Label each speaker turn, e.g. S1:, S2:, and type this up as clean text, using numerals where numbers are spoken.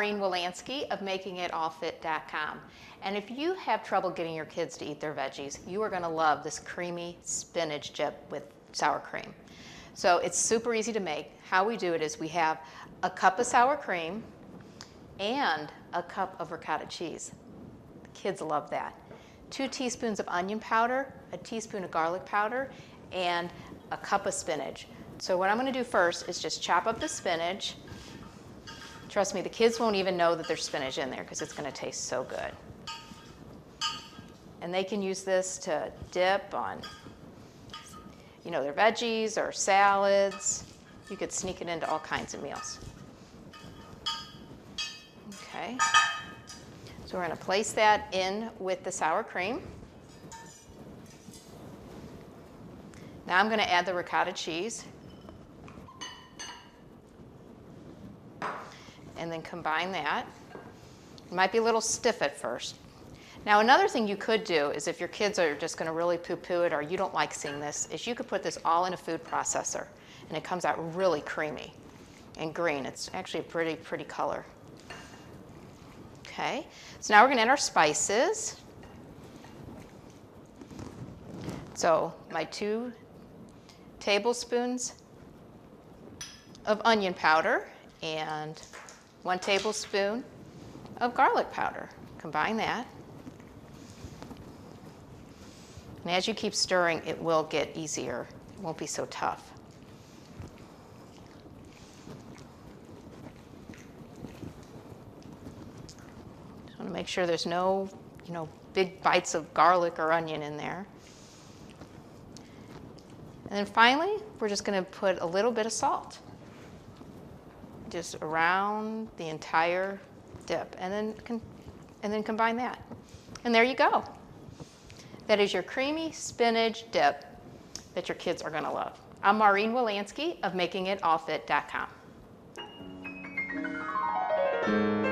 S1: Maureen Wilansky of MakingItAllFit.com. And if you have trouble getting your kids to eat their veggies, you are going to love this creamy spinach dip with sour cream. So it's super easy to make. How we do it is we have a cup of sour cream and a cup of ricotta cheese. The kids love that. 2 teaspoons of onion powder, a teaspoon of garlic powder, and a cup of spinach. So what I'm going to do first is just chop up the spinach. Trust me, the kids won't even know that there's spinach in there because it's going to taste so good. And they can use this to dip on, you know, their veggies or salads. You could sneak it into all kinds of meals. Okay. So we're going to place that in with the sour cream. Now I'm going to add the ricotta cheese. And then combine that. It might be a little stiff at first. Now another thing you could do is if your kids are just going to really poo-poo it or you don't like seeing this, is you could put this all in a food processor and it comes out really creamy and green. It's actually a pretty color. Okay, so now we're going to add our spices. So my 2 tablespoons of onion powder and 1 tablespoon of garlic powder. Combine that. And as you keep stirring, it will get easier. It won't be so tough. Just want to make sure there's no, big bites of garlic or onion in there. And then finally, we're just going to put a little bit of salt. Just around the entire dip, and then combine that. And there you go. That is your creamy spinach dip that your kids are going to love. I'm Maureen Wilansky of MakingItAllFit.com.